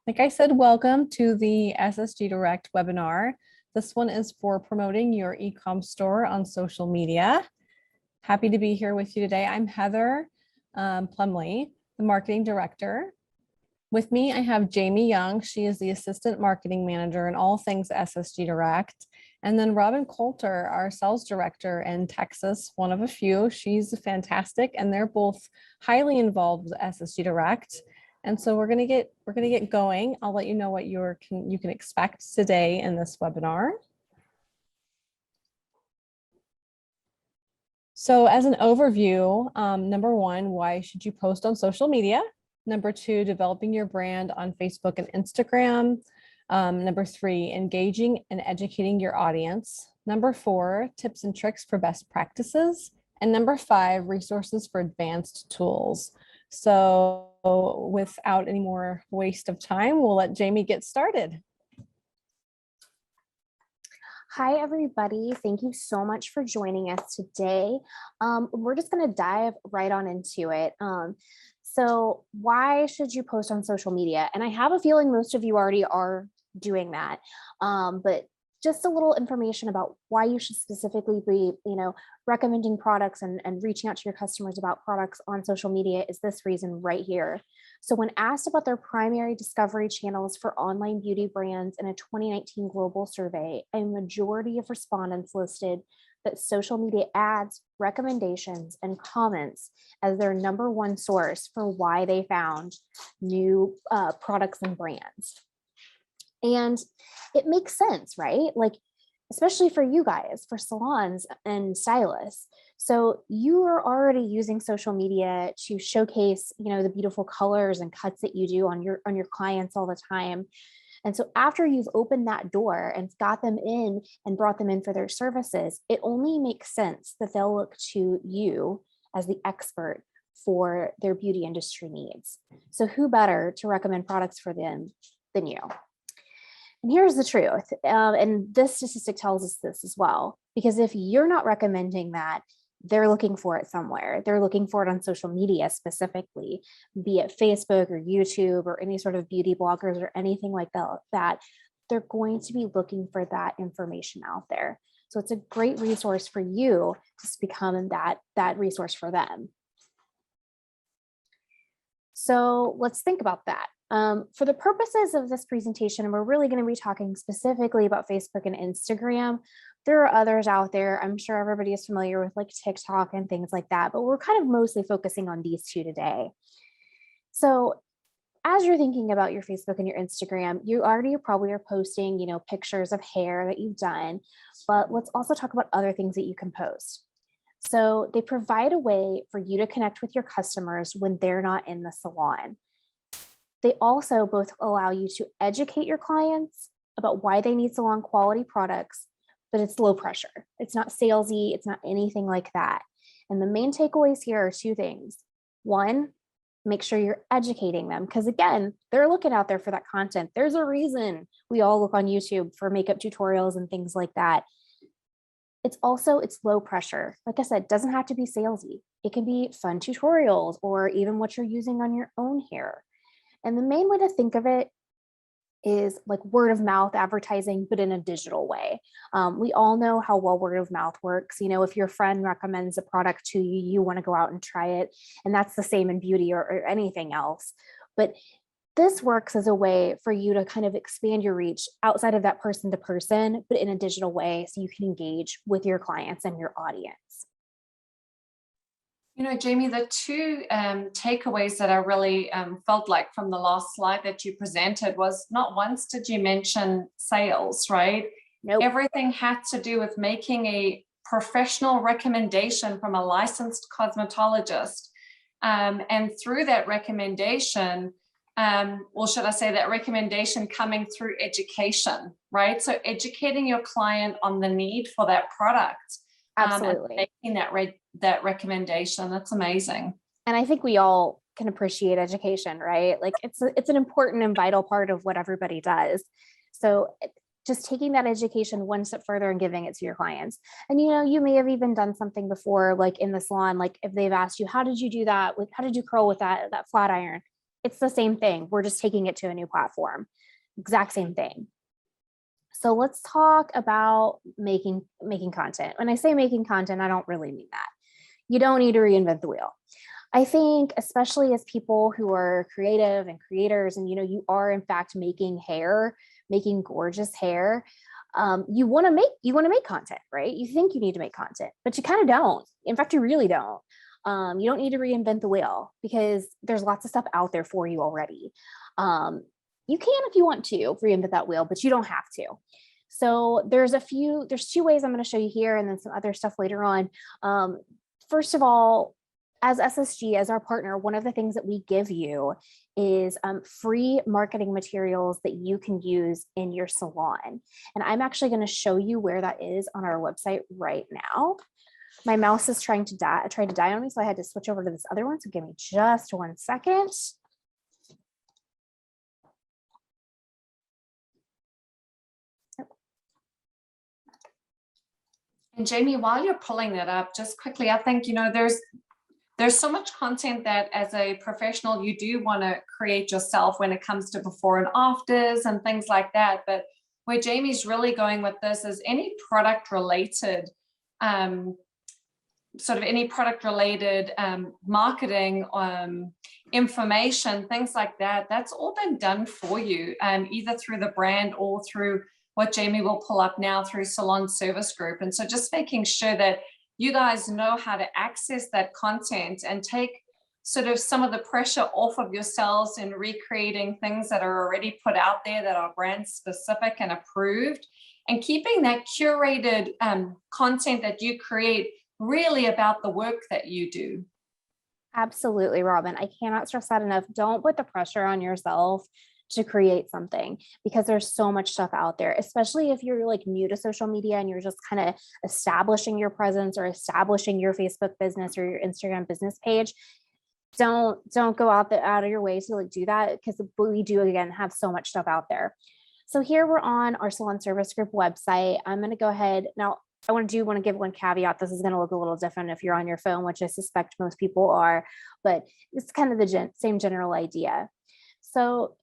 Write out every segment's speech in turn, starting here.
Like I said, welcome to the SSG Direct webinar. This one is for promoting your e-com store on social media. Happy to be here with you today. I'm Heather Plumley, the marketing director. With me, I have Jamie Young. She is the assistant marketing manager in all things SSG Direct. And then Robin Coulter, our sales director in Texas, one of a few. She's fantastic, and they're both highly involved with SSG Direct. And so we're gonna get going. I'll let you know what you can expect today in this webinar. So as an overview, number one, why should you post on social media? Number two, developing your brand on Facebook and Instagram. Number three, engaging and educating your audience. Number four, tips and tricks for best practices. And number five, resources for advanced tools. So without any more waste of time, we'll let Jamie get started. Hi, everybody. Thank you so much for joining us today. We're just going to dive right on into it. So why should you post on social media? And I have a feeling most of you already are doing that, but just a little information about why you should specifically be, recommending products and reaching out to your customers about products on social media is this reason right here. So when asked about their primary discovery channels for online beauty brands in a 2019 global survey, a majority of respondents listed that social media ads, recommendations, and comments as their number one source for why they found new products and brands. And it makes sense, right? Like, especially for you guys, for salons and stylists. So you are already using social media to showcase, the beautiful colors and cuts that you do on your clients all the time. And so after you've opened that door and got them in and brought them in for their services, it only makes sense that they'll look to you as the expert for their beauty industry needs. So who better to recommend products for them than you? And here's the truth, and this statistic tells us this as well, because if you're not recommending that, they're looking for it somewhere. They're looking for it on social media specifically, be it Facebook or YouTube or any sort of beauty bloggers or anything like that. They're going to be looking for that information out there. So it's a great resource for you to become that resource for them. So let's think about that. For the purposes of this presentation, we're really going to be talking specifically about Facebook and Instagram. There are others out there. I'm sure everybody is familiar with like TikTok and things like that, but we're kind of mostly focusing on these two today. So as you're thinking about your Facebook and your Instagram, you already probably are posting, pictures of hair that you've done, but let's also talk about other things that you can post. So they provide a way for you to connect with your customers when they're not in the salon. They also both allow you to educate your clients about why they need salon quality products, but it's low pressure. It's not salesy. It's not anything like that. And the main takeaways here are two things. One, make sure you're educating them, because again, they're looking out there for that content. There's a reason we all look on YouTube for makeup tutorials and things like that. It's low pressure. Like I said, it doesn't have to be salesy. It can be fun tutorials or even what you're using on your own hair. And the main way to think of it is like word of mouth advertising, but in a digital way. We all know how well word of mouth works. If your friend recommends a product to you, you want to go out and try it. And that's the same in beauty or anything else. But this works as a way for you to kind of expand your reach outside of that person to person, but in a digital way so you can engage with your clients and your audience. Jamie, the two takeaways that I really felt like from the last slide that you presented was not once did you mention sales, right? Nope. Everything had to do with making a professional recommendation from a licensed cosmetologist. And through that recommendation, or should I say that recommendation coming through education, right? So educating your client on the need for that product. Absolutely. And making that recommendation. That's amazing. And I think we all can appreciate education, right? Like it's an important and vital part of what everybody does. So just taking that education one step further and giving it to your clients. And, you may have even done something before, like in the salon, like if they've asked you, how did you do that? How did you curl with that flat iron? It's the same thing. We're just taking it to a new platform. Exact same thing. So let's talk about making content. When I say making content, I don't really mean that. You don't need to reinvent the wheel. I think, especially as people who are creative and creators, and you are in fact making hair, making gorgeous hair, you want to make content, right? You think you need to make content, but you kind of don't. In fact, you really don't. You don't need to reinvent the wheel because there's lots of stuff out there for you already. You can, if you want to, reinvent that wheel, but you don't have to. So there's 2 ways I'm going to show you here, and then some other stuff later on. First of all, as SSG, as our partner, one of the things that we give you is free marketing materials that you can use in your salon. And I'm actually going to show you where that is on our website right now. My mouse is tried to die on me, so I had to switch over to this other one. So give me just 1 second. And Jamie, while you're pulling that up, just quickly, I think, there's so much content that as a professional, you do want to create yourself when it comes to before and afters and things like that. But where Jamie's really going with this is any product related, marketing, information, things like that, that's all been done for you, either through the brand or through what Jamie will pull up now through Salon Service Group. And so just making sure that you guys know how to access that content and take sort of some of the pressure off of yourselves in recreating things that are already put out there that are brand specific and approved, and keeping that curated content that you create really about the work that you do. Absolutely, Robin. I cannot stress that enough. Don't put the pressure on yourself to create something, because there's so much stuff out there, especially if you're like new to social media and you're just kind of establishing your presence or establishing your Facebook business or your Instagram business page. Don't go out of your way to like do that, because we do, again, have so much stuff out there. So here we're on our Salon Service Group website. I'm going to go ahead now. I want to give one caveat. This is going to look a little different if you're on your phone, which I suspect most people are, but it's kind of the same general idea. So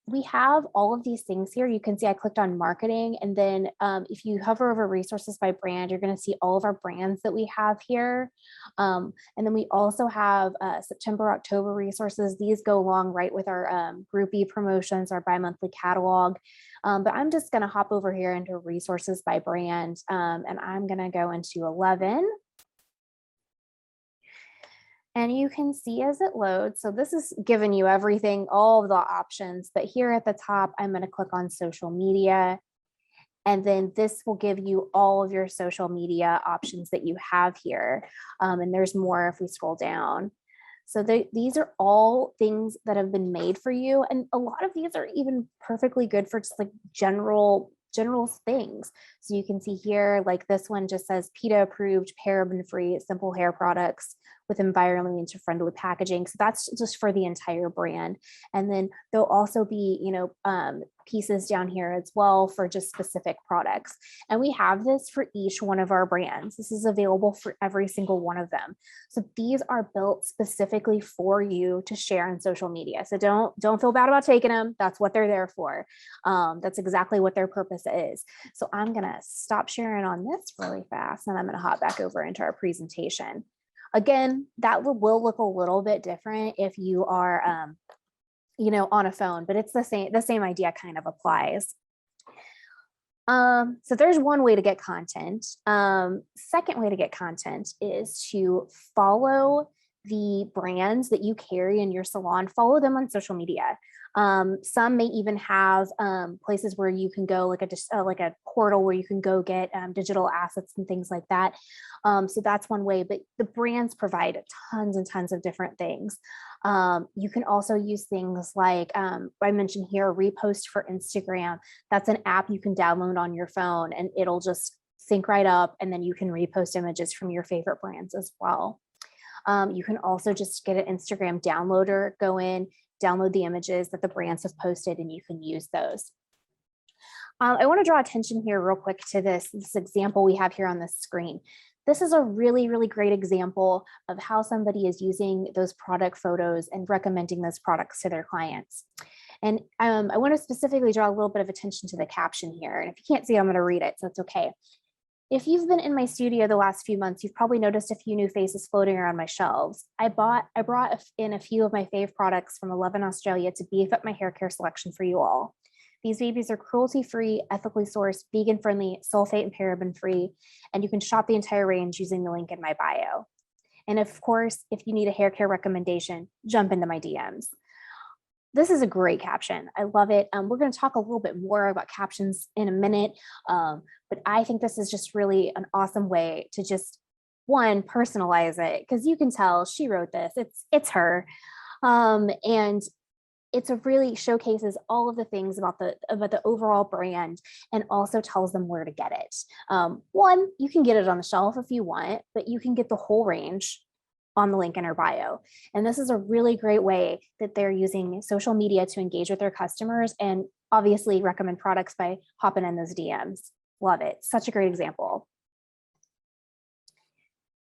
we have all of these things here. You can see I clicked on marketing, and then if you hover over resources by brand, you're going to see all of our brands that we have here. And then we also have September, October resources. These go along right with our groupie promotions, our bi-monthly catalog. But I'm just going to hop over here into resources by brand, and I'm going to go into 11. And you can see as it loads, so this is giving you everything, all of the options, but here at the top, I'm going to click on social media. And then this will give you all of your social media options that you have here. And there's more if we scroll down. So these are all things that have been made for you. And a lot of these are even perfectly good for just like general things. So you can see here, like this one just says PETA approved, paraben free, simple hair products with environmentally friendly packaging. So that's just for the entire brand. And then there'll also be, pieces down here as well for just specific products. And we have this for each one of our brands. This is available for every single one of them. So these are built specifically for you to share on social media. So don't feel bad about taking them. That's what they're there for. That's exactly what their purpose is. So I'm going to stop sharing on this really fast, and I'm going to hop back over into our presentation. Again, that will look a little bit different if you are, on a phone, but it's the same idea kind of applies. So there's one way to get content. Second way to get content is to follow the brands that you carry in your salon, follow them on social media. Some may even have places where you can go, like a portal where you can go get digital assets and things like that. So that's one way, but the brands provide tons and tons of different things. You can also use things like I mentioned here, Repost for Instagram. That's an app you can download on your phone, and it'll just sync right up, and then you can repost images from your favorite brands as well. You can also just get an Instagram downloader, go in, download the images that the brands have posted, and you can use those. I want to draw attention here real quick to this example we have here on the screen. this is a really, really great example of how somebody is using those product photos and recommending those products to their clients. And I want to specifically draw a little bit of attention to the caption here. And if you can't see it, I'm going to read it, so it's okay. If you've been in my studio the last few months, you've probably noticed a few new faces floating around my shelves. I brought in a few of my fave products from 11 Australia to beef up my hair care selection for you all. These babies are cruelty-free, ethically sourced, vegan-friendly, sulfate and paraben-free, and you can shop the entire range using the link in my bio. And of course, if you need a hair care recommendation, jump into my DMs. This is a great caption. I love it. We're going to talk a little bit more about captions in a minute, but I think this is just really an awesome way to just, one, personalize it, because you can tell she wrote this. It's her, and it's a really showcases all of the things about the overall brand, and also tells them where to get it. One, you can get it on the shelf if you want, but you can get the whole range on the link in her bio. And this is a really great way that they're using social media to engage with their customers and obviously recommend products by hopping in those DMs. Love it. Such a great example.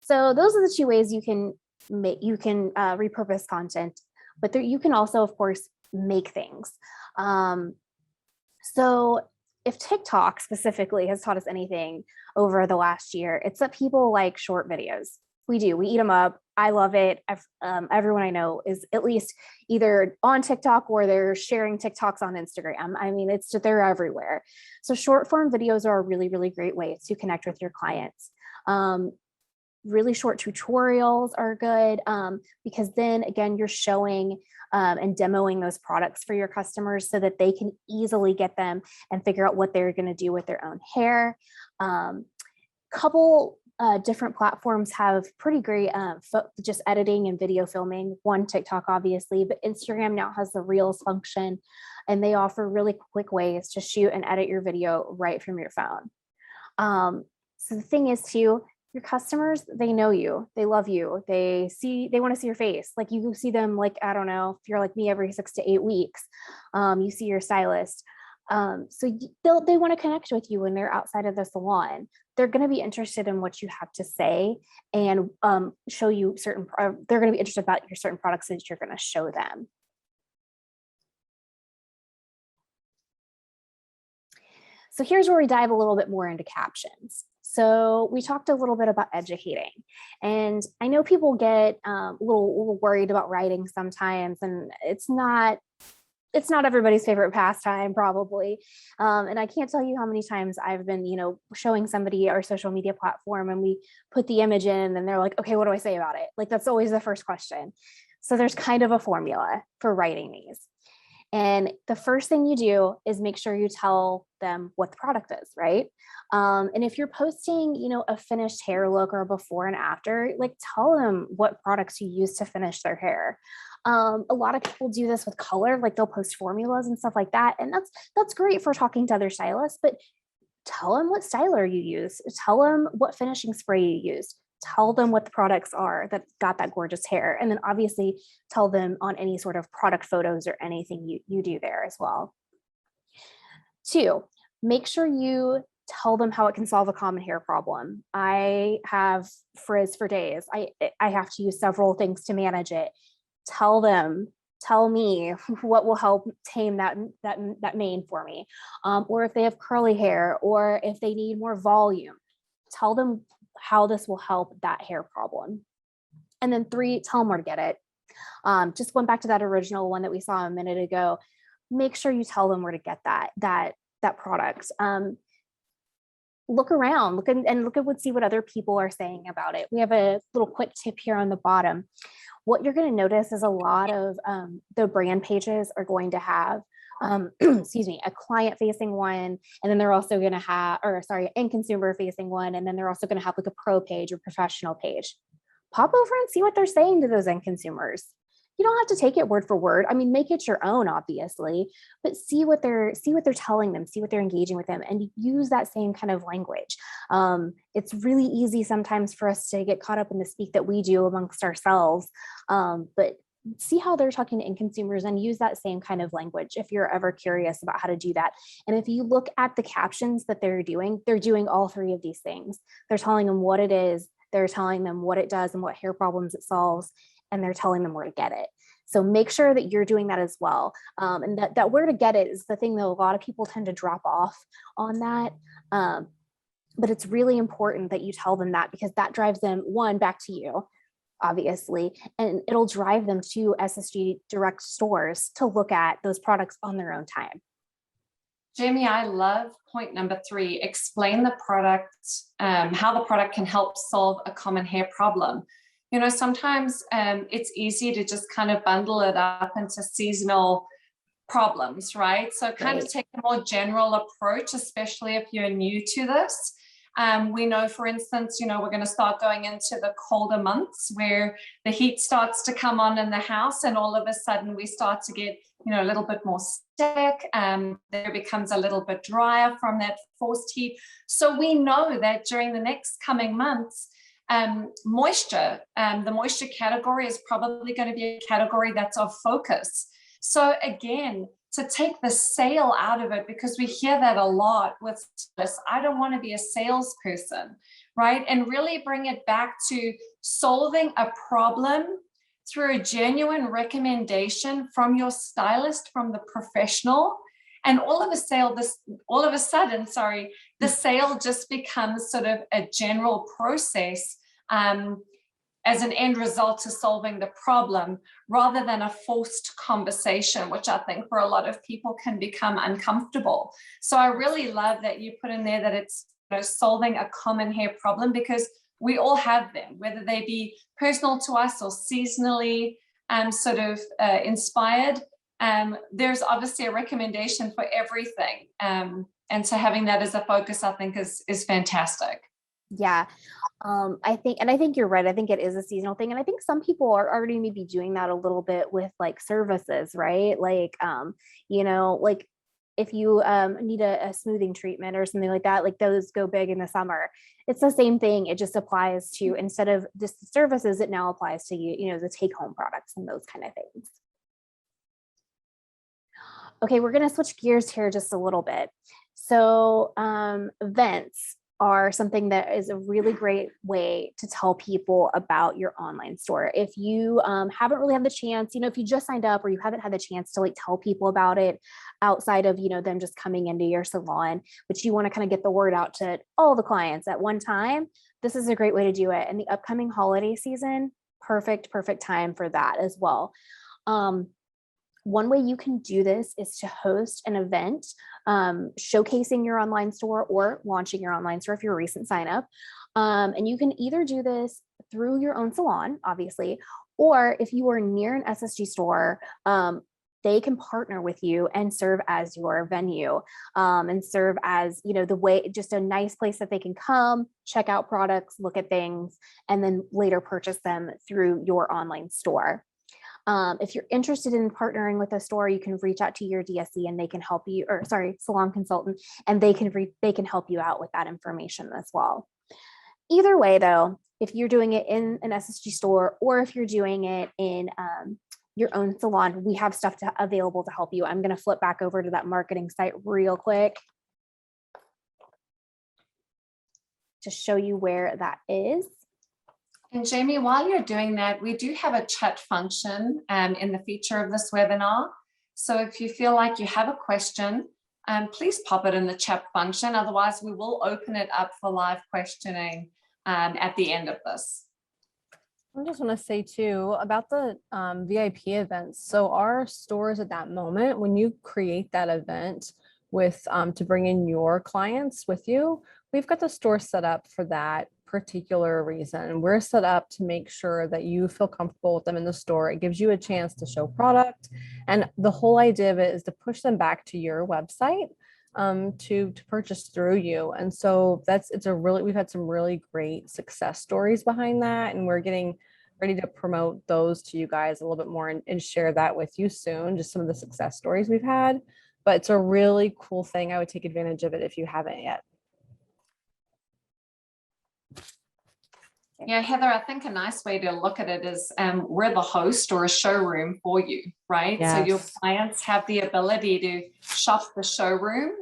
So those are the two ways you can repurpose content, but you can also, of course, make things. So if TikTok specifically has taught us anything over the last year, it's that people like short videos. We eat them up. I love it. Everyone I know is at least either on TikTok or they're sharing TikToks on Instagram. I mean, they're everywhere. So short form videos are a really, really great way to connect with your clients. Really short tutorials are good, because then again, you're showing and demoing those products for your customers so that they can easily get them and figure out what they're going to do with their own hair. Couple different platforms have pretty great just editing and video filming. One, TikTok, obviously, but Instagram now has the Reels function, and they offer really quick ways to shoot and edit your video right from your phone. So the thing is too, your customers, they know you, they love you, they want to see your face. Like you see them, like, I don't know, if you're like me, every 6 to 8 weeks, you see your stylist. So they want to connect with you when they're outside of the salon. They're going to be interested in what you have to say and show you they're going to be interested about your certain products that you're going to show them. So here's where we dive a little bit more into captions. So we talked a little bit about educating, and I know people get a little worried about writing sometimes, and it's not everybody's favorite pastime, probably. And I can't tell you how many times I've been, showing somebody our social media platform and we put the image in and they're like, okay, what do I say about it? Like, that's always the first question. So there's kind of a formula for writing these. And the first thing you do is make sure you tell them what the product is, right? And if you're posting, a finished hair look or before and after, like, tell them what products you use to finish their hair. A lot of people do this with color, like they'll post formulas and stuff like that. And that's great for talking to other stylists, but tell them what styler you use. Tell them what finishing spray you used. Tell them what the products are that got that gorgeous hair. And then obviously tell them on any sort of product photos or anything you do there as well. 2, make sure you tell them how it can solve a common hair problem. I have frizz for days. I have to use several things to manage it. Tell me what will help tame that mane for me. Or if they have curly hair, or if they need more volume, tell them how this will help that hair problem. And then 3, tell them where to get it. Just going back to that original one that we saw a minute ago, make sure you tell them where to get that product. Look around, look at see what other people are saying about it. We have a little quick tip here on the bottom. What you're going to notice is a lot of the brand pages are going to have a client-facing one, and then they're also going to have, and consumer-facing one, and then they're also going to have like a pro page or professional page. Pop over and see what they're saying to those end consumers. You don't have to take it word for word. I mean, make it your own, obviously, but see what they're telling them, see what they're engaging with them, and use that same kind of language. It's really easy sometimes for us to get caught up in the speak that we do amongst ourselves, but see how they're talking to end consumers and use that same kind of language if you're ever curious about how to do that. And if you look at the captions that they're doing all three of these things. They're telling them what it is, they're telling them what it does and what hair problems it solves, and they're telling them where to get it. So make sure that you're doing that as well. And that where to get it is the thing that a lot of people tend to drop off on that. But it's really important that you tell them that, because that drives them, one, back to you, obviously, and it'll drive them to SSG Direct stores to look at those products on their own time. Jamie, I love point number 3, explain the product, how the product can help solve a common hair problem. You know, sometimes it's easy to just kind of bundle it up into seasonal problems, right? So kind of take a more general approach, especially if you're new to this. We know, for instance, you know, we're going to start going into the colder months where the heat starts to come on in the house, and all of a sudden we start to get, you know, a little bit more stick. There becomes a little bit drier from that forced heat. So we know that during the next coming months, moisture, the moisture category is probably going to be a category that's of focus. So again, to take the sale out of it, because we hear that a lot with this, I don't want to be a salesperson, right? And really bring it back to solving a problem through a genuine recommendation from your stylist, from the professional. And all of a sudden, the sale just becomes sort of a general process as an end result to solving the problem, rather than a forced conversation, which I think for a lot of people can become uncomfortable. So I really love that you put in there that it's, you know, solving a common hair problem, because we all have them, whether they be personal to us or seasonally inspired. There's obviously a recommendation for everything. And so having that as a focus, I think is fantastic. Yeah. I think you're right. I think it is a seasonal thing. And I think some people are already maybe doing that a little bit with like services, right? Like, you know, like if you need a smoothing treatment or something like that, like those go big in the summer. It's the same thing. It just applies to, instead of just the services, it now applies to you know, the take home products and those kind of things. Okay, we're going to switch gears here just a little bit. So events are something that is a really great way to tell people about your online store. If you haven't really had the chance, you know, if you just signed up or you haven't had the chance to like tell people about it outside of, you know, them just coming into your salon, but you want to kind of get the word out to all the clients at one time, this is a great way to do it. And the upcoming holiday season, perfect time for that as well. One way you can do this is to host an event showcasing your online store or launching your online store if you're a recent sign up. And you can either do this through your own salon, obviously, or if you are near an SSG store, they can partner with you and serve as your venue and serve as, you know, the way, just a nice place that they can come, check out products, look at things, and then later purchase them through your online store. If you're interested in partnering with a store, you can reach out to your DSC and they can help you, or sorry, salon consultant, and they can help you out with that information as well. Either way though, if you're doing it in an SSG store or if you're doing it in your own salon, we have stuff available to help you. I'm going to flip back over to that marketing site real quick to show you where that is. And Jamie, while you're doing that, we do have a chat function in the feature of this webinar. So if you feel like you have a question, please pop it in the chat function. Otherwise, we will open it up for live questioning at the end of this. I just want to say too about the VIP events. So our stores at that moment, when you create that event with to bring in your clients with you, we've got the store set up for that particular reason. We're set up to make sure that you feel comfortable with them in the store. It gives you a chance to show product. And the whole idea of it is to push them back to your website to purchase through you. And so we've had some really great success stories behind that. And we're getting ready to promote those to you guys a little bit more and share that with you soon, just some of the success stories we've had. But it's a really cool thing. I would take advantage of it if you haven't yet. Yeah, Heather, I think a nice way to look at it is we're the host or a showroom for you, right? So your Yes. clients have the ability to shop the showroom.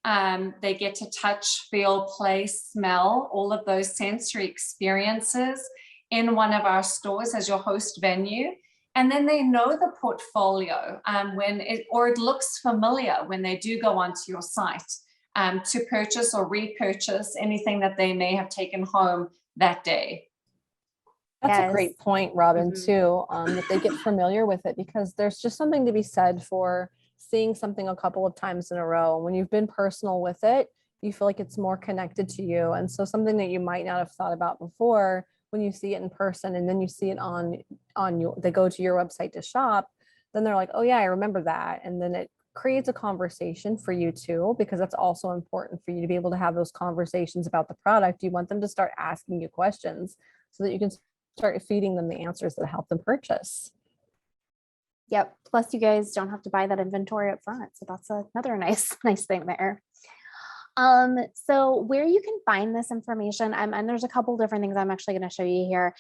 They get to touch, feel, play, smell, all of those sensory experiences in one of our stores as your host venue. And then they know the portfolio or it looks familiar when they do go onto your site to purchase or repurchase anything that they may have taken home that day. That's a Yes. great point, Robin, Mhm. too, that they get familiar with it, because there's just something to be said for seeing something a couple of times in a row. When you've been personal with it, you feel like it's more connected to you. And so something that you might not have thought about before, when you see it in person and then you see it they go to your website to shop, then they're like, oh yeah, I remember that. And then it creates a conversation for you too, because that's also important for you to be able to have those conversations about the product. You want them to start asking you questions so that you can start feeding them the answers that help them purchase. Yep. Plus, you guys don't have to buy that inventory up front, so that's another nice thing there. So where you can find this information, and there's a couple different things I'm actually going to show you here.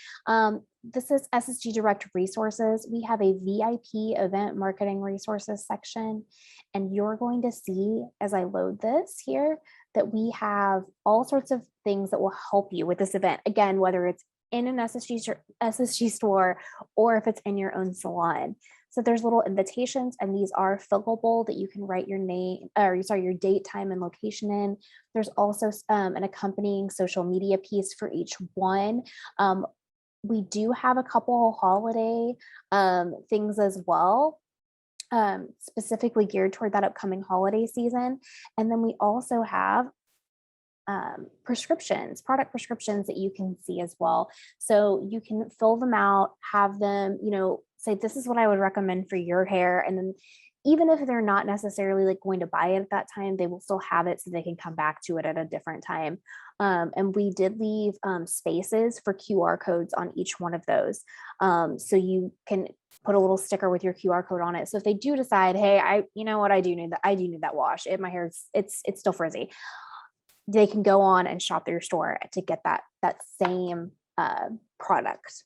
This is SSG Direct Resources. We have a VIP event marketing resources section, and you're going to see as I load this here that we have all sorts of things that will help you with this event. Again, whether it's in an SSG store or if it's in your own salon. So there's little invitations, and these are fillable that you can write your name, or sorry, your date, time, and location in. There's also an accompanying social media piece for each one. We do have a couple holiday things as well, specifically geared toward that upcoming holiday season. And then we also have product prescriptions that you can see as well. So you can fill them out, have them, say, this is what I would recommend for your hair. And then even if they're not necessarily like going to buy it at that time, they will still have it so they can come back to it at a different time. And we did leave spaces for QR codes on each one of those. So you can put a little sticker with your QR code on it. So if they do decide, hey, I do need that wash. My hair, it's still frizzy. They can go on and shop their store to get that same product.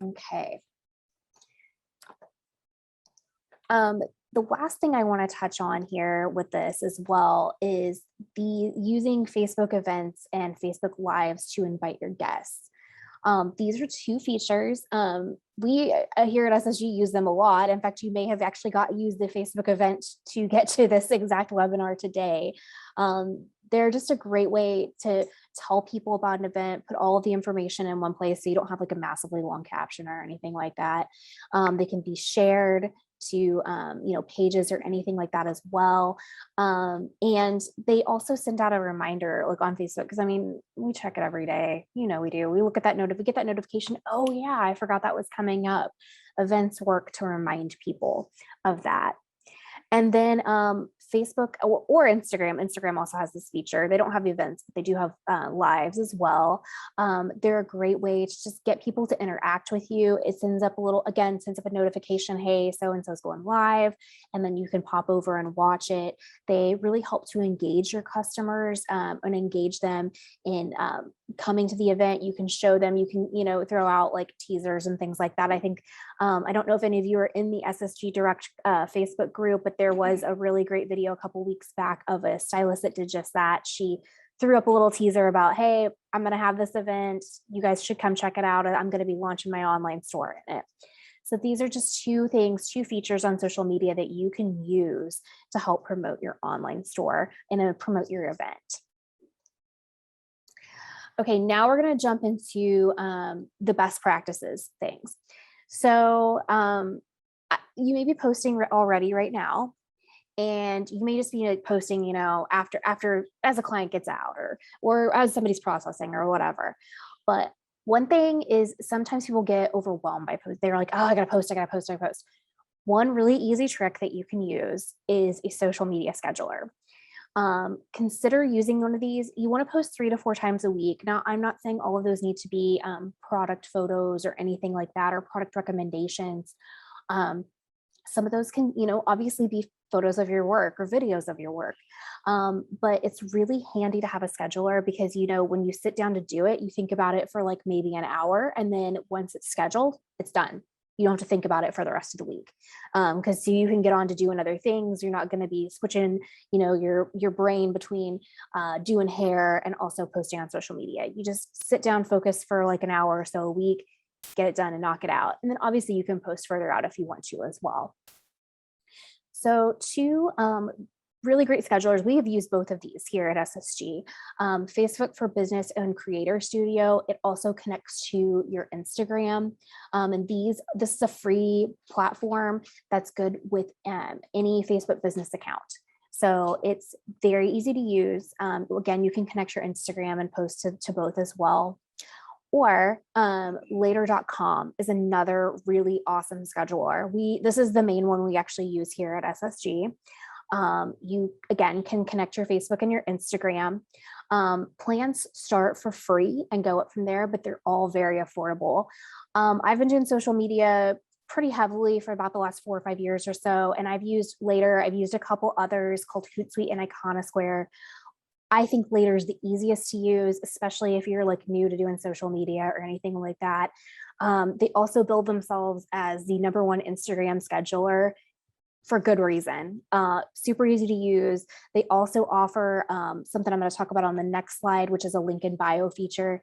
Okay. The last thing I want to touch on here with this as well is using Facebook events and Facebook Lives to invite your guests. These are two features. We here at SSG use them a lot. In fact, you may have actually used the Facebook event to get to this exact webinar today. They're just a great way to tell people about an event, put all of the information in one place so you don't have like a massively long caption or anything like that. They can be shared to pages or anything like that as well. And they also send out a reminder like on Facebook, because we check it every day. We do. We look at that we get that notification. Oh yeah, I forgot that was coming up. Events work to remind people of that. And then Facebook or Instagram. Instagram also has this feature. They don't have events, but they do have lives as well. They're a great way to just get people to interact with you. It sends up a notification, hey, so-and-so is going live, and then you can pop over and watch it. They really help to engage your customers and engage them in coming to the event. You can show them, you can, throw out like teasers and things like that. I think, I don't know if any of you are in the SSG Direct Facebook group, but there was a really great video a couple weeks back of a stylist that did just that. She threw up a little teaser about, hey, I'm going to have this event. You guys should come check it out. I'm going to be launching my online store in it. So these are just two features on social media that you can use to help promote your online store and promote your event. Okay, now we're going to jump into the best practices things. So you may be posting already right now, and you may just be like posting, after as a client gets out or as somebody's processing or whatever. But one thing is sometimes people get overwhelmed by posts. They're like, oh, I gotta post. One really easy trick that you can use is a social media scheduler. Consider using one of these. You want to post 3 to 4 times a week. Now, I'm not saying all of those need to be product photos or anything like that, or product recommendations. Some of those can, obviously be photos of your work or videos of your work. But it's really handy to have a scheduler because, you know, when you sit down to do it, you think about it for like maybe an hour. And then once it's scheduled, it's done. You don't have to think about it for the rest of the week. Because so you can get on to doing other things. You're not going to be switching, you know, your brain between doing hair and also posting on social media. You just sit down, focus for like an hour or so a week, get it done and knock it out. And then obviously you can post further out if you want to as well. So two really great schedulers. We have used both of these here at SSG. Facebook for Business and Creator Studio. It also connects to your Instagram. And this is a free platform that's good with any Facebook business account. So it's very easy to use. Again, you can connect your Instagram and post to both as well. Or later.com is another really awesome scheduler. This is the main one we actually use here at SSG. You, again, can connect your Facebook and your Instagram. Plans start for free and go up from there, but they're all very affordable. I've been doing social media pretty heavily for about the last 4 or 5 years or so, and I've used Later. I've used a couple others called Hootsuite and Iconosquare. I think Later is the easiest to use, especially if you're like new to doing social media or anything like that. They also build themselves as the #1 Instagram scheduler for good reason. Super easy to use. They also offer something I'm going to talk about on the next slide, which is a link in bio feature.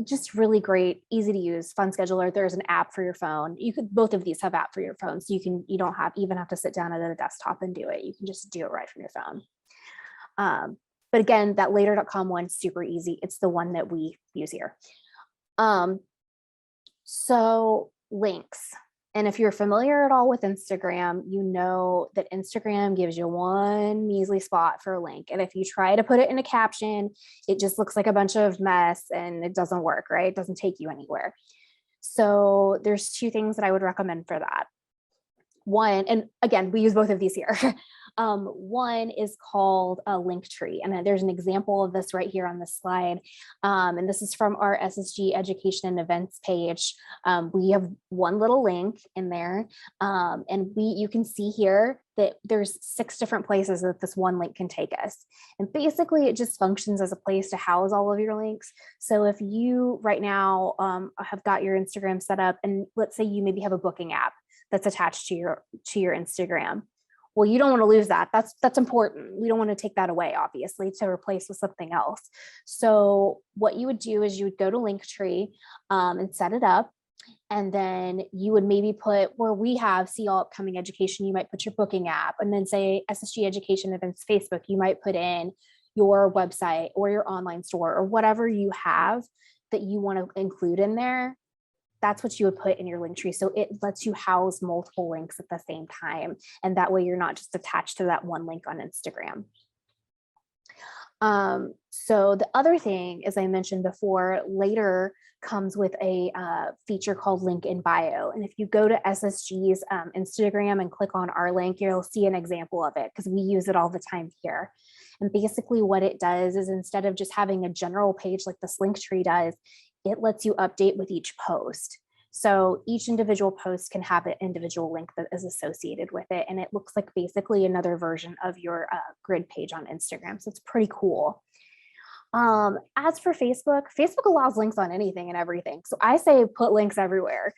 Just really great, easy to use, fun scheduler. There's an app for your phone. Both of these have app for your phone. So you don't even have to sit down at a desktop and do it. You can just do it right from your phone. But again, that later.com one, super easy. It's the one that we use here. So links. And if you're familiar at all with Instagram, you know that Instagram gives you one measly spot for a link. And if you try to put it in a caption, it just looks like a bunch of mess and it doesn't work, right? It doesn't take you anywhere. So there's 2 things that I would recommend for that. One, and again, we use both of these here. One is called a Linktree, and there's an example of this right here on the slide. And this is from our SSG Education and Events page. We have one little link in there, and you can see here that there's 6 different places that this one link can take us. And basically, it just functions as a place to house all of your links. So if you right now have got your Instagram set up, and let's say you maybe have a booking app that's attached to your Instagram. Well, you don't want to lose that. That's important. We don't want to take that away, obviously, to replace with something else. So what you would do is you would go to Linktree and set it up. And then you would maybe put where we have see all upcoming education, you might put your booking app, and then say SSG Education Events Facebook, you might put in your website or your online store or whatever you have that you want to include in there. That's what you would put in your Linktree. So it lets you house multiple links at the same time. And that way you're not just attached to that one link on Instagram. So the other thing, as I mentioned before, Later comes with a feature called link in bio. And if you go to SSG's Instagram and click on our link, you'll see an example of it because we use it all the time here. And basically what it does is instead of just having a general page like this Linktree does, it lets you update with each post. So each individual post can have an individual link that is associated with it. And it looks like basically another version of your grid page on Instagram. So it's pretty cool. As for Facebook allows links on anything and everything. So I say put links everywhere.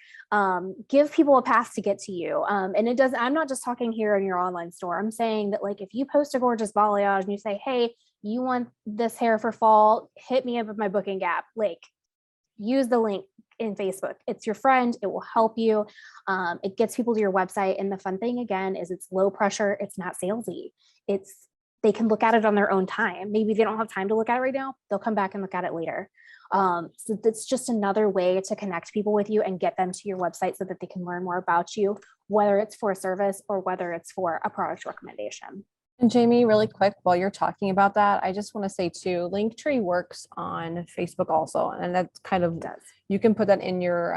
Give people a path to get to you. And it doesn't, I'm not just talking here in your online store. I'm saying that like if you post a gorgeous balayage and you say, hey, you want this hair for fall, hit me up with my booking app. Like, use the link in Facebook. It's your friend. It will help you. It gets people to your website. And the fun thing again is it's low pressure. It's not salesy. They can look at it on their own time. Maybe they don't have time to look at it right now. They'll come back and look at it later. So that's just another way to connect people with you and get them to your website so that they can learn more about you, whether it's for a service or whether it's for a product recommendation. And Jamie, really quick, while you're talking about that, I just want to say too, Linktree works on Facebook also. And that's kind of, you can put that in your,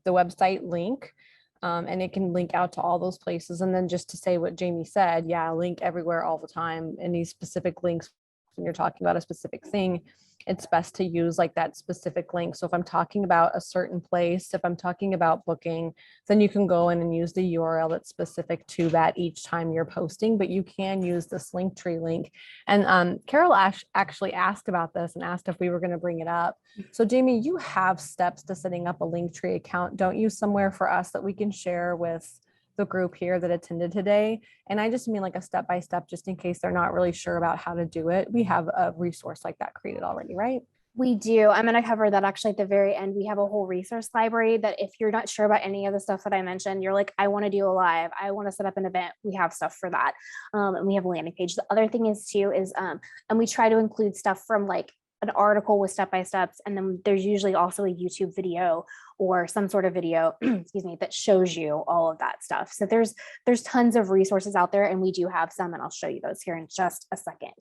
the website link, and it can link out to all those places. And then just to say what Jamie said, yeah, link everywhere all the time. And these specific links, when you're talking about a specific thing, it's best to use like that specific link. So if I'm talking about a certain place, if I'm talking about booking, then you can go in and use the URL that's specific to that each time you're posting, but you can use this Linktree link. And Carol actually asked about this and asked if we were going to bring it up. So Jamie, you have steps to setting up a Linktree account, don't you, somewhere for us that we can share with the group here that attended today? And I just mean like a step-by-step, just in case they're not really sure about how to do it. We have a resource like that created already, right? We do. I'm going to cover that actually at the very end. We have a whole resource library that if you're not sure about any of the stuff that I mentioned, you're like, I want to do a live, I want to set up an event, we have stuff for that. And we have a landing page. The other thing is too, is, and we try to include stuff from like an article with step-by-steps. And then there's usually also a YouTube video or some sort of video, excuse me, that shows you all of that stuff. So there's tons of resources out there, and we do have some, and I'll show you those here in just a second.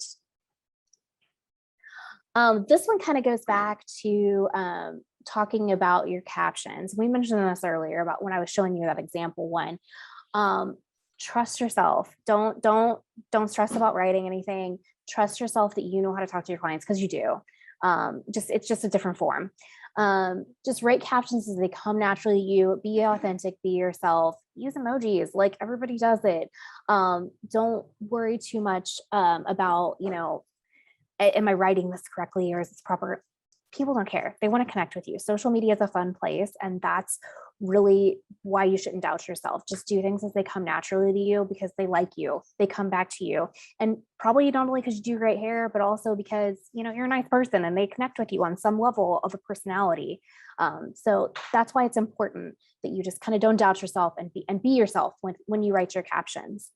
This one kind of goes back to talking about your captions. We mentioned this earlier about when I was showing you that example one. Trust yourself. Don't stress about writing anything. Trust yourself that you know how to talk to your clients, because you do. It's just a different form. Just write captions as they come naturally to you. Be authentic, be yourself. Use emojis like everybody does it. Don't worry too much about, am I writing this correctly or is this proper? People don't care. They want to connect with you. Social media is a fun place, and that's really why you shouldn't doubt yourself. Just do things as they come naturally to you, because they like you. They come back to you. And probably not only because you do great hair, but also because, you're a nice person and they connect with you on some level of a personality. So that's why it's important that you just kind of don't doubt yourself and be yourself when you write your captions,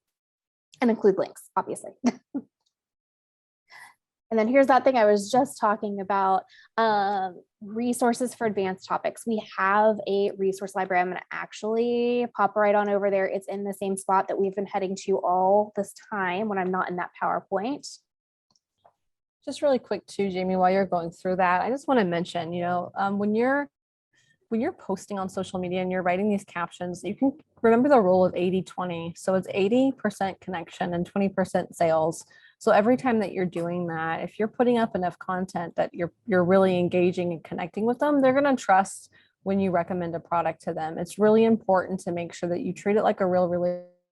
and include links, obviously. And then here's that thing I was just talking about, resources for advanced topics. We have a resource library. I'm going to actually pop right on over there. It's in the same spot that we've been heading to all this time when I'm not in that PowerPoint. Just really quick too, Jamie, while you're going through that, I just want to mention, when you're posting on social media and you're writing these captions, you can remember the rule of 80-20. So it's 80% connection and 20% sales. So every time that you're doing that, if you're putting up enough content that you're really engaging and connecting with them, they're going to trust when you recommend a product to them. It's really important to make sure that you treat it like a real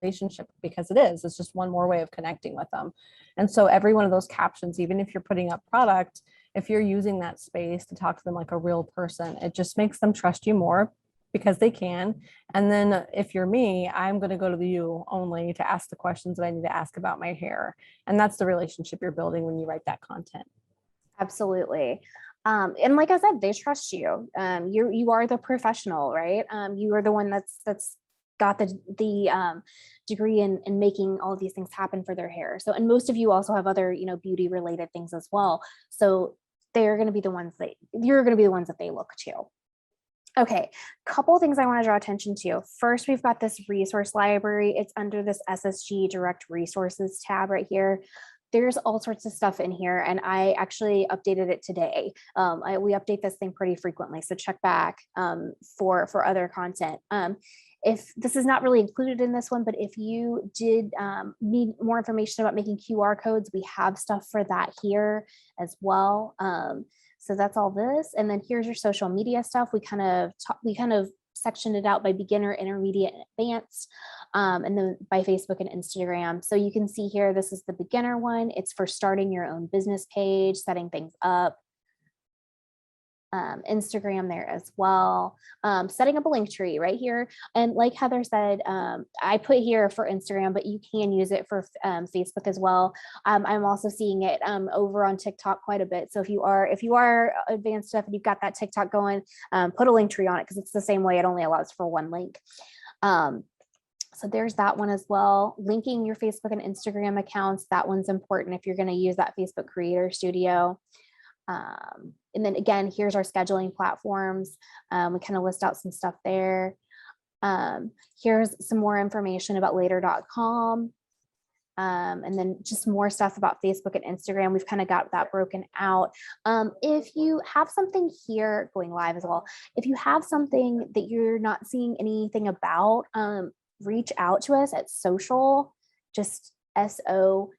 relationship, because it is. It's just one more way of connecting with them. And so every one of those captions, even if you're putting up product, if you're using that space to talk to them like a real person, it just makes them trust you more, because they can. And then if you're me, I'm going to go to you only to ask the questions that I need to ask about my hair. And that's the relationship you're building when you write that content. Absolutely. And like I said, they trust you. You are the professional, right? You are the one that's got the degree in making all of these things happen for their hair. So, and most of you also have other, beauty related things as well. So you're going to be the ones that they look to. Okay, couple things I want to draw attention to. First, we've got this resource library. It's under this ssgdirect resources tab right here. There's all sorts of stuff in here, and I actually updated it today. We update this thing pretty frequently, so check back for other content. If this is not really included in this one, but if you did need more information about making QR codes, we have stuff for that here as well. So that's all this. And then here's your social media stuff. We kind of sectioned it out by beginner, intermediate, and advanced, and then by Facebook and Instagram. So you can see here, this is the beginner one. It's for starting your own business page, setting things up. Instagram there as well, setting up a link tree right here. And like Heather said, I put here for Instagram, but you can use it for Facebook as well. I'm also seeing it over on TikTok quite a bit. So if you are advanced stuff and you've got that TikTok going, put a link tree on it, because it's the same way. It only allows for one link. So there's that one as well. Linking your Facebook and Instagram accounts. That one's important if you're going to use that Facebook Creator Studio. And then again, here's our scheduling platforms. We kind of list out some stuff there. Here's some more information about later.com. And then just more stuff about Facebook and Instagram. We've kind of got that broken out. If you have something here going live as well, if you have something that you're not seeing anything about, reach out to us at social, just SOCIAL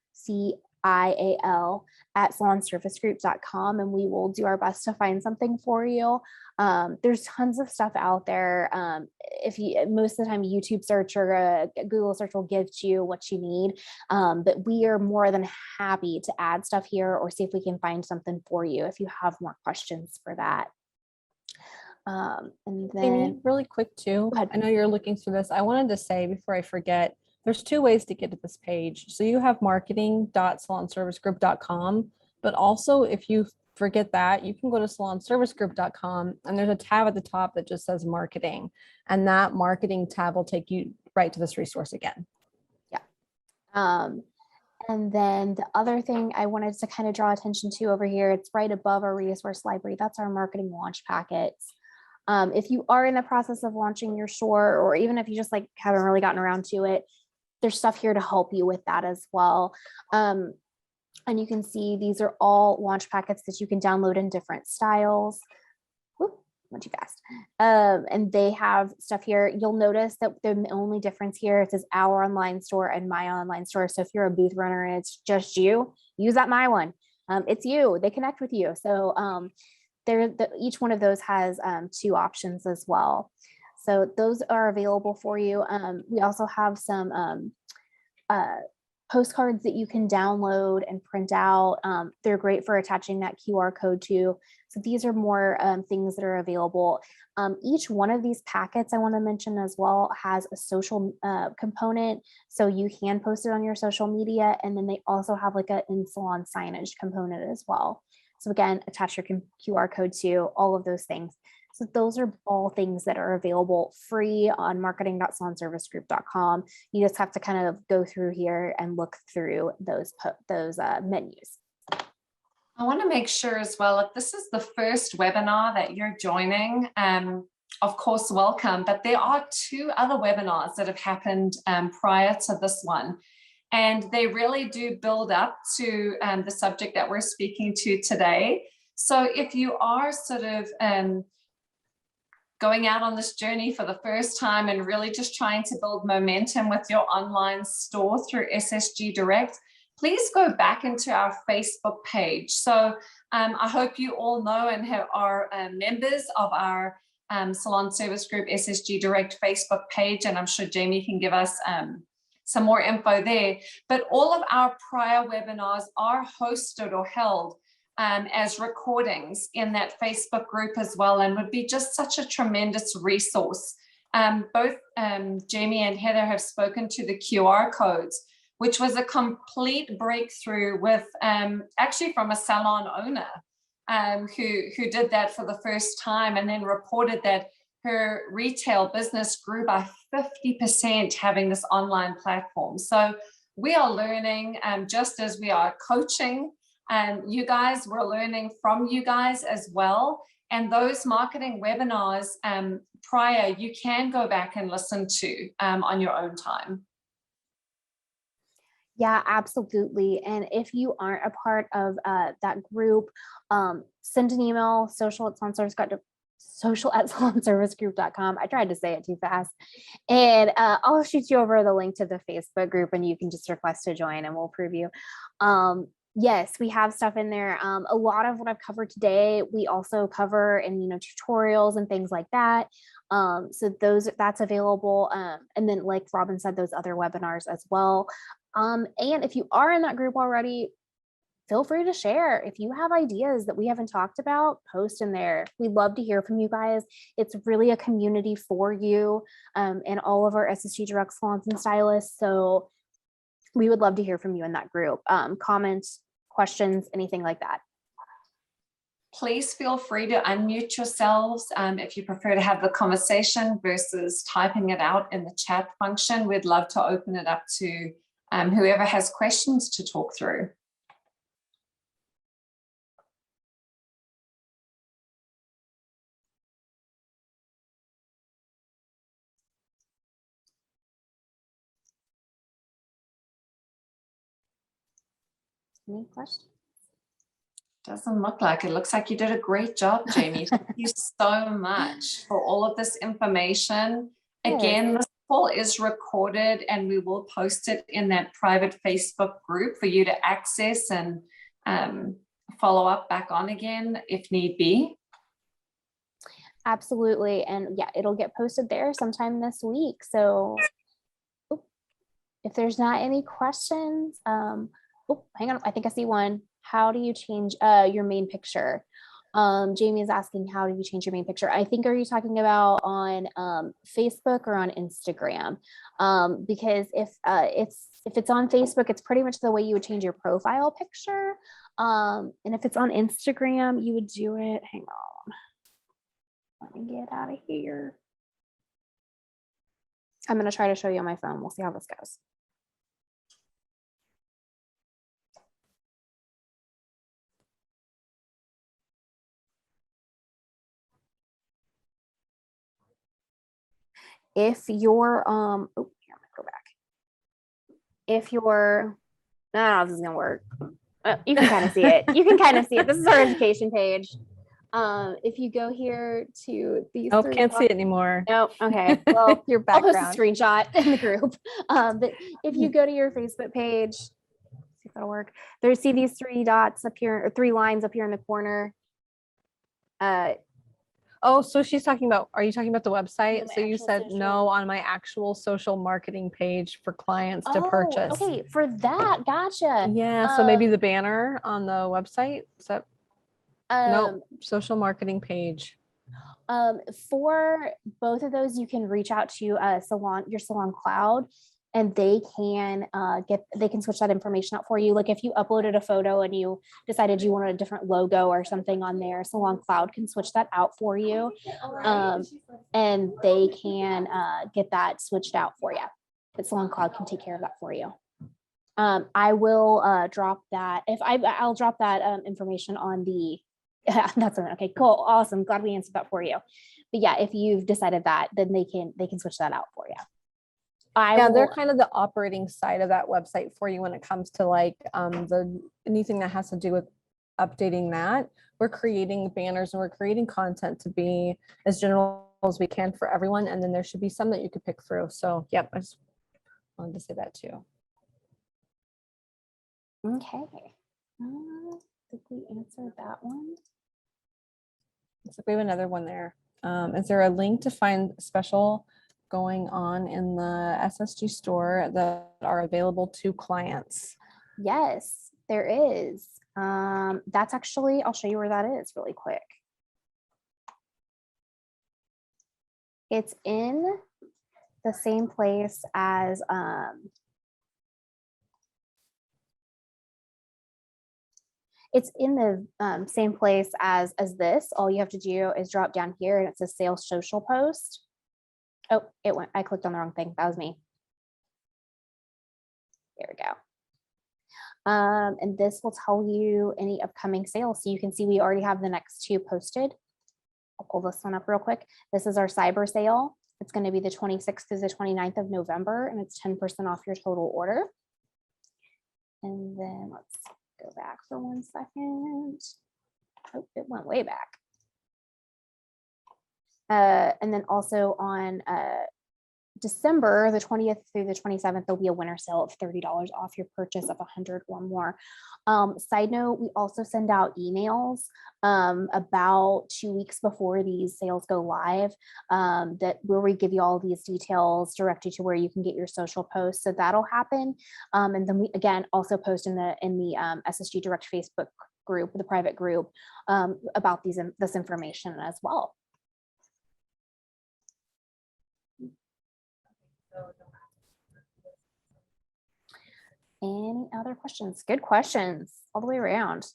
ial@salonservicegroup.com, and we will do our best to find something for you. There's tons of stuff out there. If you, most of the time, YouTube search or a Google search will give you what you need. But we are more than happy to add stuff here or see if we can find something for you if you have more questions for that. And Amy, then really quick too, Go ahead. I know you're looking through this. I wanted to say before I forget, there's two ways to get to this page. So you have marketing.salonservicegroup.com, but also if you forget that, you can go to salonservicegroup.com and there's a tab at the top that just says marketing, and that marketing tab will take you right to this resource again. And then the other thing I wanted to kind of draw attention to over here, it's right above our resource library. That's our marketing launch packets. If you are in the process of launching your store, or even if you just like haven't really gotten around to it, there's stuff here to help you with that as well. And you can see these are all launch packets that you can download in different styles. Whoop, went too fast. And they have stuff here. You'll notice that the only difference here, it says our online store and my online store. So if you're a booth runner and it's just you, use that my one. It's you, they connect with you. So each one of those has two options as well. So those are available for you. We also have some postcards that you can download and print out. They're great for attaching that QR code to. So these are more things that are available. Each one of these packets, I want to mention as well, has a social component. So you can post it on your social media. And then they also have like an in-salon signage component as well. So again, attach your QR code to all of those things. So those are all things that are available free on marketing.salonservicegroup.com. You just have to kind of go through here and look through those menus. I want to make sure as well, if this is the first webinar that you're joining, of course, welcome, but there are two other webinars that have happened prior to this one. And they really do build up to the subject that we're speaking to today. So if you are sort of going out on this journey for the first time and really just trying to build momentum with your online store through SSG Direct, please go back into our Facebook page. So I hope you all know and are members of our Salon Service Group SSG Direct Facebook page, and I'm sure Jamie can give us some more info there. But all of our prior webinars are hosted or held as recordings in that Facebook group as well, and would be just such a tremendous resource. Both Jamie and Heather have spoken to the QR codes, which was a complete breakthrough with actually from a salon owner who did that for the first time and then reported that her retail business grew by 50% having this online platform. So we are learning just as we are coaching. You guys, we're learning from you guys as well. And those marketing webinars prior, you can go back and listen to on your own time. Yeah, absolutely. And if you aren't a part of that group, send an email, social@salonservicegroup.com. I tried to say it too fast. And I'll shoot you over the link to the Facebook group and you can just request to join and we'll preview. Yes, we have stuff in there. A lot of what I've covered today, we also cover in, tutorials and things like that. So that's available. And then like Robin said, those other webinars as well. And if you are in that group already, feel free to share. If you have ideas that we haven't talked about, post in there. We'd love to hear from you guys. It's really a community for you and all of our SSG Direct salons and stylists. So we would love to hear from you in that group. Comments, questions, anything like that. Please feel free to unmute yourselves if you prefer to have the conversation versus typing it out in the chat function. We'd love to open it up to whoever has questions to talk through. Any questions? Doesn't look like it. Looks like you did a great job, Jamie. Thank you so much for all of this information. Again, this call is recorded and we will post it in that private Facebook group for you to access and follow up back on again if need be. Absolutely. And yeah, it'll get posted there sometime this week. So if there's not any questions, hang on, I think I see one. How do you change your main picture? Jamie is asking, how do you change your main picture? I think, are you talking about on Facebook or on Instagram? Because if it's on Facebook, it's pretty much the way you would change your profile picture. And if it's on Instagram, you would do it, hang on. Let me get out of here. I'm going to try to show you on my phone. We'll see how this goes. If you're, here, I'm gonna go back. If you're, I don't know if this is gonna work. You can kind of see it. You can kind of see it. This is our education page. If you go here to these, Oh, can't see it anymore. No, okay. Well, Your I'll background. post a screenshot in the group. But if you go to your Facebook page, see if that'll work. There, see these three dots up here, or three lines up here in the corner. Oh, so she's talking about, are you talking about the website? my So you actual said social- no on my actual social marketing page for clients to purchase. Okay, for that, gotcha. Yeah, so maybe the banner on the website. Is that no social marketing page? For both of those, you can reach out to your Salon Cloud, and they can switch that information out for you. Like if you uploaded a photo and you decided you wanted a different logo or something on there, Salon Cloud can switch that out for you. And they can get that switched out for you. But Salon Cloud can take care of that for you. I will drop that. I'll drop that information on the, that's okay, cool, awesome. Glad we answered that for you. But yeah, if you've decided that, then they can switch that out for you. They're kind of the operating side of that website for you when it comes to like anything that has to do with updating that. We're creating banners and we're creating content to be as general as we can for everyone. And then there should be some that you could pick through. So yep, I just wanted to say that too. Okay. I think we answered that one. So we have another one there. Is there a link to find special going on in the SSG store that are available to clients? Yes, there is. That's actually, I'll show you where that is really quick. It's in the same place as it's in the same place as this. All you have to do is drop down here and it says sales social post. Oh, I clicked on the wrong thing. That was me. There we go. And this will tell you any upcoming sales. So you can see we already have the next two posted. I'll pull this one up real quick. This is our cyber sale. It's going to be the 26th to the 29th of November, and it's 10% off your total order. And then let's go back for 1 second. Oh, it went way back. And then also on December the 20th through the 27th, there'll be a winter sale of $30 off your purchase of 100 or more. Side note, we also send out emails about 2 weeks before these sales go live, where we give you all these details, direct you to where you can get your social posts. So that'll happen. And then we again also post in the SSG Direct Facebook group, the private group, about this information as well. Any other questions? Good questions all the way around.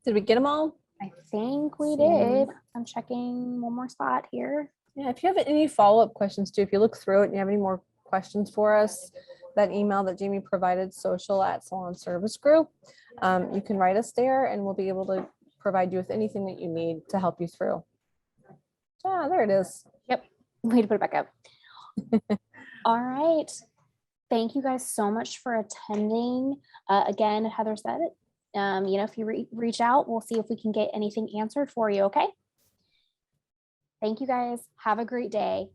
Did we get them all? I think we did. I'm checking one more spot here. Yeah, if you have any follow-up questions too, if you look through it and you have any more questions for us, that email that Jamie provided, social@Salon Service Group, you can write us there and we'll be able to provide you with anything that you need to help you through. Ah, there it is. Yep, way to put it back up. All right. Thank you guys so much for attending. Again, Heather said it. If you reach out, we'll see if we can get anything answered for you. Okay. Thank you guys. Have a great day.